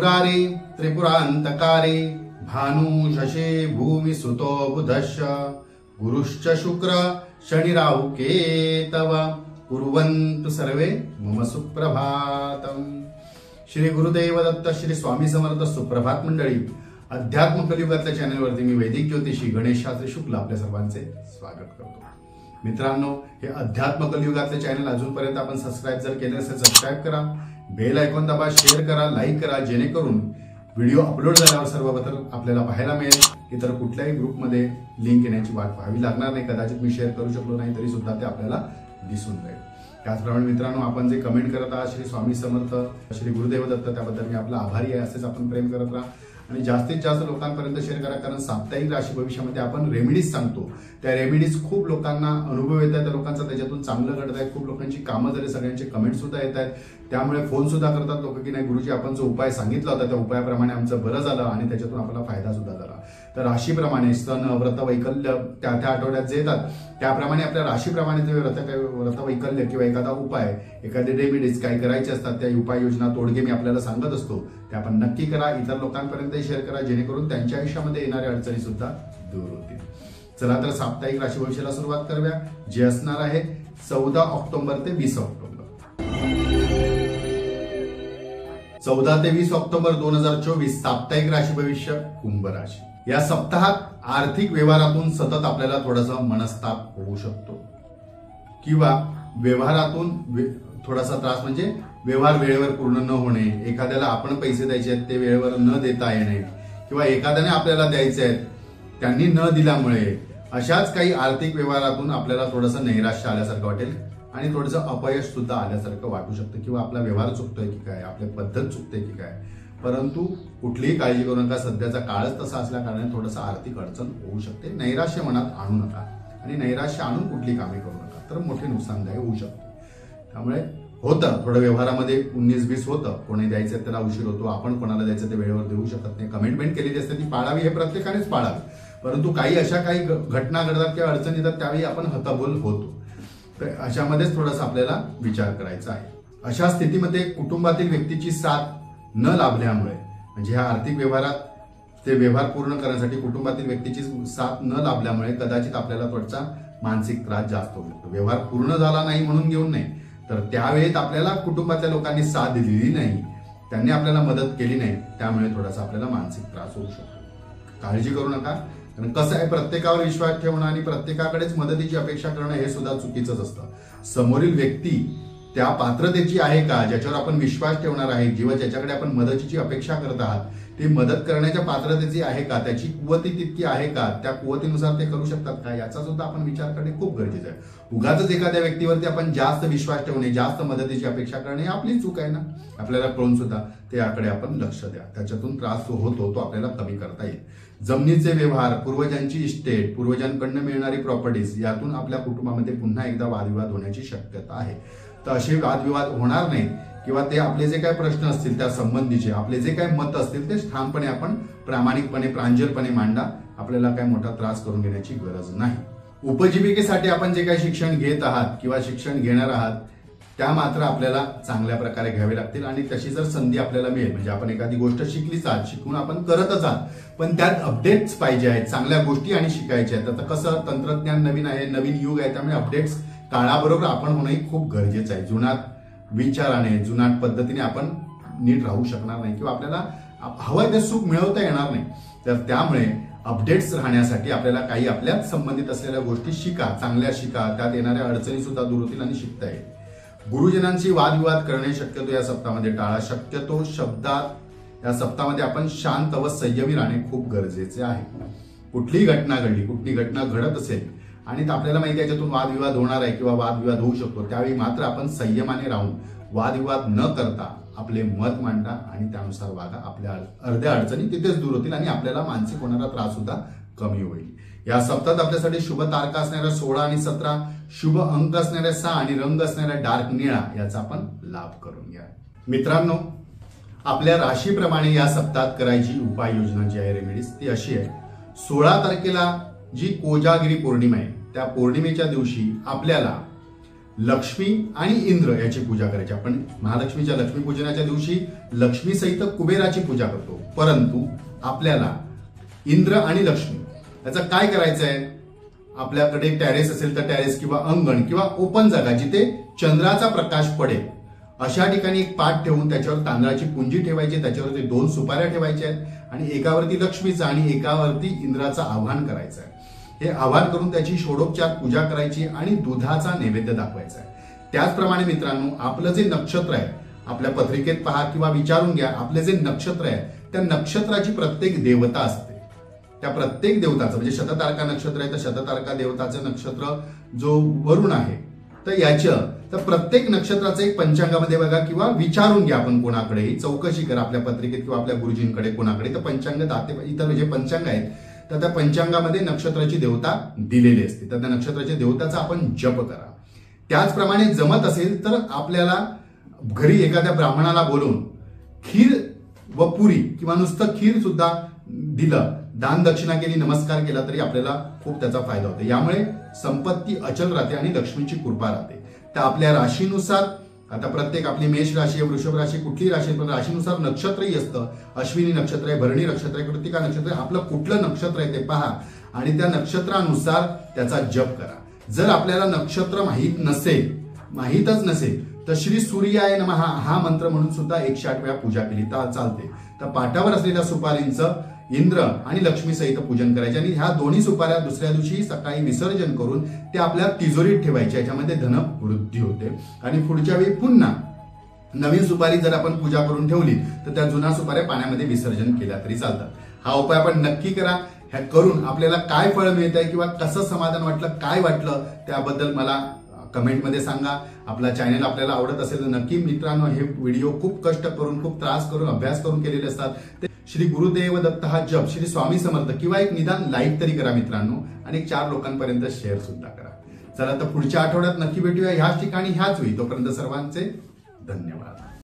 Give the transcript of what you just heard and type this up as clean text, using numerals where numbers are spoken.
मुरारी त्रिपुरांतकारी भानु शशे भूमि सुतो बुधश्च गुरुश्च शुक्र शनि राहु केतव कुर्वन्तु सर्वे मम सुप्रभातम। श्री गुरुदेव दत्त श्री स्वामी समर्थ सुप्रभात मंडळी। अध्यात्म कलियुगातल्या चॅनलवरती मी वैदिक ज्योतिषी गणेश शास्त्री शुक्ल आपल्या सर्वांचे स्वागत करतो। मित्रांनो, हे अध्यात्म कलियुगातले चॅनल अजूनपर्यंत आपण सबस्क्राइब जर केले असेल सबस्क्राइब करा, बेल आयकॉन दाबा, शेअर करा, लाईक करा, जेणेकरून व्हिडिओ अपलोड झाल्यावर सर्वप्रथम आपल्याला पाहायला मिळेल। इतर कुठल्याही ग्रुपमध्ये लिंक येण्याची वाट पाहावी लागणार नाही। कदाचित मी शेअर करू शकलो नाही तरी सुद्धा ते आपल्याला दिसून जाईल। त्याचप्रमाणे मित्रांनो, आपण जे कमेंट करत आहात श्री स्वामी समर्थ श्री गुरुदेव दत्त, त्याबद्दल मी आपला आभारी आहे। असेच आपण प्रेम करत राहा आणि जास्तीत जास्त लोकांपर्यंत शेअर करा, कारण साप्ताहिक राशी भविष्यामध्ये आपण रेमेडीज सांगतो। त्या रेमेडीज खूप लोकांना अनुभव येत आहेत, त्या लोकांचा त्याच्यातून चांगलं घडत आहे। खूप लोकांची कामं झाली, सगळ्यांचे कमेंट सुद्धा येत आहेत। त्यामुळे फोन सुद्धा करतात लोक की नाही गुरुजी, आपण जो उपाय सांगितला होता त्या उपायाप्रमाणे आमचं बरं झालं आणि त्याच्यातून आपल्याला फायदा सुद्धा झाला। तर राशीप्रमाणे सण व्रत वैकल्य त्या आठवड्यात जे येतात त्याप्रमाणे आपल्या राशीप्रमाणे जे व्रत वैकल्य किंवा एखादा उपाय, एखादी रेमेडीज काय करायचे असतात त्या उपाययोजना तोडगे मी आपल्याला सांगत असतो। ते आपण नक्की करा, इतर लोकांपर्यंत शेअर करा, जेणेकरून त्यांच्या आयुष्यामध्ये येणाऱ्या अडचणी सुद्धा दूर होतील। चला तर साप्ताहिक राशी भविष्याला सुरुवात करूया, जे असणार आहे 14 ऑक्टोबर ते 20 ऑक्टोबर। 14 ते 20 ऑक्टोबर 2024 साप्ताहिक राशी भविष्य कुंभ राशी। या सप्ताहात आर्थिक व्यवहारातून सतत आपल्याला थोडासा मनस्ताप होऊ शकतो किंवा व्यवहारातून थोडासा त्रास, म्हणजे व्यवहार वेळेवर पूर्ण न होणे, एखाद्याला आपण पैसे द्यायचे आहेत ते वेळेवर न देता येणे किंवा एखाद्याने आपल्याला द्यायचे आहेत त्यांनी न दिल्यामुळे अशाच काही आर्थिक व्यवहारातून आपल्याला थोडंसं नैराश्य आल्यासारखं वाटेल आणि थोडंसं अपयश सुद्धा आल्यासारखं वाटू शकतं किंवा आपला व्यवहार चुकतोय की काय, आपली पद्धत चुकते की काय। परंतु कुठलीही काळजी करू नका, सध्याचा काळच तसा असल्या कारणाने थोडंसं आर्थिक अडचण होऊ शकते। नैराश्य मनात आणू नका आणि नैराश्य आणून कुठली कामे करू नका, तर मोठे नुकसानदायक होऊ शकते। त्यामुळे होतं थोडं व्यवहारामध्ये 19-20 होतं, कोणी द्यायचं त्याला उशीर होतो, आपण कोणाला द्यायचं ते वेळेवर देऊ शकत नाही। कमिटमेंट केलेली असते ती पाळावी, हे प्रत्येकानेच पाळावी, परंतु काही अशा काही घटना घडतात किंवा अडचणी येतात त्यावेळी आपण हतबल होतो। तर अशामध्येच थोडासा आपल्याला विचार करायचा आहे। अशा स्थितीमध्ये कुटुंबातील व्यक्तीची साथ न लाभल्यामुळे, म्हणजे ह्या आर्थिक व्यवहारात ते व्यवहार पूर्ण करण्यासाठी कुटुंबातील व्यक्तीची साथ न लाभल्यामुळे कदाचित आपल्याला थोडासा मानसिक त्रास जास्त होऊ शकतो। व्यवहार पूर्ण झाला नाही म्हणून घेऊन नाही, तर त्यावेळेत आपल्याला कुटुंबातल्या लोकांनी साथ दिलेली नाही, त्यांनी आपल्याला मदत केली नाही, त्यामुळे थोडासा आपल्याला मानसिक त्रास होऊ शकतो। काळजी करू नका, कारण कसं आहे, प्रत्येकावर विश्वास ठेवणं आणि प्रत्येकाकडेच मदतीची अपेक्षा करणं हे सुद्धा चुकीचंच असतं। समोरील व्यक्ती त्या पात्रतेची आहे का, ज्याच्यावर आपण विश्वास ठेवणार आहे, जेव्हा ज्याच्याकडे आपण मदतीची अपेक्षा करत आहात ते मदत करण्याच्या पात्रतेची आहे का, त्याची कुवती तितकी आहे का, त्या कुवतीनुसार ते करू शकतात का, याचा सुद्धा आपण विचार करणे खूप गरजेचं आहे। उगाच एखाद्या व्यक्तीवरती आपण जास्त विश्वास ठेवणे, जास्त मदतीची अपेक्षा करणे आपली चूक आहे ना। आपल्याला कळून सुद्धा ते याकडे आपण लक्ष द्या, त्याच्यातून त्रास जो होतो तो आपल्याला कमी करता येईल। जमिनीचे व्यवहार, पूर्वजांची इस्टेट, पूर्वजांकडून मिळणारी प्रॉपर्टीज, यातून आपल्या कुटुंबामध्ये पुन्हा एकदा वादविवाद होण्याची शक्यता आहे। तर असे वादविवाद होणार नाहीत किंवा ते आपले जे काही प्रश्न असतील त्या संबंधीचे आपले जे काही मत असतील ते ठामपणे आपण प्रामाणिकपणे प्रांजलपणे मांडा। आपल्याला काही मोठा त्रास करून घेण्याची गरज नाही। उपजीविकेसाठी आपण जे काही शिक्षण घेत आहात किंवा शिक्षण घेणार आहात त्या मात्र आपल्याला चांगल्या प्रकारे घ्यावे लागतील आणि तशी जर संधी आपल्याला मिळेल, म्हणजे आपण एखादी गोष्ट शिकलीच आहात, शिकून आपण करतच आहात, पण त्यात अपडेट्स पाहिजे आहेत, चांगल्या गोष्टी आणि शिकायच्या आहेत। आता कसं तंत्रज्ञान नवीन आहे, नवीन युग आहे, त्यामुळे अपडेट्स काळाबरोबर आपण होणं खूप गरजेचं आहे। जुनाट विचाराने, जुनाट पद्धतीने आपण नीट राहू शकणार नाही किंवा आपल्याला हवं ते सुख मिळवता येणार नाही। तर त्यामुळे अपडेट्स राहण्यासाठी आपल्याला काही आपल्याच संबंधित असलेल्या गोष्टी शिका, चांगल्या शिका, त्यात येणाऱ्या अडचणी सुद्धा दूर होतील आणि शिकता येईल। गुरुजनांशी वादविवाद करणे शक्यतो या सप्ताहामध्ये टाळा। शक्यतो शब्दात या सप्ताहामध्ये आपण शांत व संयमी राहणे खूप गरजेचे आहे। कुठलीही घटना घडली, कुठली घटना घडत असेल आणि आपल्याला माहिती आहे त्याच्यातून वादविवाद होणार आहे किंवा वादविवाद होऊ शकतो, त्यावेळी मात्र आपण संयमाने राहून वादविवाद न करता आपले मत मांडा आणि त्यानुसार वागा। आपल्या अर्ध्या अडचणी तिथेच दूर होतील आणि आपल्याला मानसिक होणारा त्रास सुद्धा कमी होईल। या सप्ताहात आपल्यासाठी शुभ तारखा असणाऱ्या 16 आणि 17, शुभ अंक असणाऱ्या 6 आणि रंग असणाऱ्या डार्क निळा याचा आपण लाभ करून घ्या। मित्रांनो, आपल्या राशीप्रमाणे या सप्ताहात करायची उपाययोजना जी आहे रेमेडीज ती अशी आहे। 16 तारखेला जी कोजागिरी पौर्णिमा आहे त्या पौर्णिमेच्या दिवशी आपल्याला लक्ष्मी आणि इंद्र याची पूजा करायची. आपण महालक्ष्मीच्या लक्ष्मी पूजनाच्या दिवशी लक्ष्मी सहित कुबेराची पूजा करतो, परंतु आपल्याला इंद्र आणि लक्ष्मी याचं काय करायचं आहे? आपल्याकडे टेरेस असेल तर टेरेस किंवा अंगण किंवा ओपन जागा जिथे चंद्राचा प्रकाश पडेल अशा ठिकाणी एक पाट ठेवून त्याच्यावर तांदळाची पुंजी ठेवायची, त्याच्यावरती 2 सुपाऱ्या ठेवायच्या आहेत आणि एकावरती लक्ष्मीचं आणि एकावरती इंद्राचं आवाहन करायचं आहे. हे आवाहन करून त्याची षोडोपचार पूजा करायची आणि दुधाचा नैवेद्य दाखवायचा आहे. त्याचप्रमाणे मित्रांनो, आपलं जे नक्षत्र आहे आपल्या पत्रिकेत पहा किंवा विचारून घ्या, आपले जे नक्षत्र आहे त्या नक्षत्राची प्रत्येक देवता असते. त्या प्रत्येक देवताचं म्हणजे शततारका नक्षत्र आहे तर शततारका देवताचं नक्षत्र जो वरुण आहे तर प्रत्येक नक्षत्राचं एक पंचांगामध्ये बघा किंवा विचारून घ्या, आपण कोणाकडेही चौकशी करा आपल्या पत्रिकेत किंवा आपल्या गुरुजींकडे कोणाकडे. तर पंचांग दाते इतर जे पंचांग आहेत तर त्या पंचांगामध्ये नक्षत्राची देवता दिलेली असते, तर त्या नक्षत्राच्या देवताचा आपण जप करा. त्याचप्रमाणे जमत असेल तर आपल्याला घरी एखाद्या ब्राह्मणाला बोलून खीर व पुरी किंवा नुसतं खीर सुद्धा दिलं, दान दक्षिणा केली, नमस्कार केला तरी आपल्याला खूप त्याचा फायदा होतो. यामुळे संपत्ती अचल राहते आणि लक्ष्मीची कृपा राहते. तर आपल्या राशीनुसार आता प्रत्येक आपली मेष राशी आहे, वृषभ राशी, कुठली राशी पण राशीनुसार नक्षत्रही असतं. अश्विनी नक्षत्र आहे, भरणी नक्षत्र आहे, कृतिका नक्षत्र आहे, आपलं कुठलं नक्षत्र आहे ते पहा आणि त्या नक्षत्रानुसार त्याचा जप करा. जर आपल्याला नक्षत्र माहीतच नसेल तर श्री सूर्याय नमः हा मंत्र म्हणून सुद्धा 108 वेळा पूजा केली तर चालते. तर पाटावर असलेल्या सुपारींचं इंद्र आणि लक्ष्मी सहित पूजन करायचे आणि ह्या दोन्ही सुपाऱ्या दुसऱ्या दिवशी सकाळी विसर्जन करून ते आपल्या तिजोरीत ठेवायचे. याच्यामध्ये धन वृद्धी होते आणि पुढच्या वेळी पुन्हा नवीन सुपारी जर आपण पूजा करून ठेवली तर त्या जुन्या सुपाऱ्या पाण्यामध्ये विसर्जन केल्या तरी चालतात. हा उपाय आपण नक्की करा. ह्या करून आपल्याला काय फळ मिळत आहे किंवा कसं समाधान वाटलं, काय वाटलं त्याबद्दल मला कमेंटमध्ये सांगा. आपला चॅनल आपल्याला आवडत असेल तर नक्की मित्रांनो हे व्हिडिओ खूप कष्ट करून खूप त्रास करून अभ्यास करून केलेले असतात. श्री गुरुदेव दत्त हा जप, श्री स्वामी समर्थ किंवा एक निदान लाईक तरी करा मित्रांनो आणि 4 लोकांपर्यंत शेअर सुद्धा करा. चला तर पुढच्या आठवड्यात नक्की भेटूया ह्याच ठिकाणी ह्याच वेळी. तोपर्यंत सर्वांचे धन्यवाद.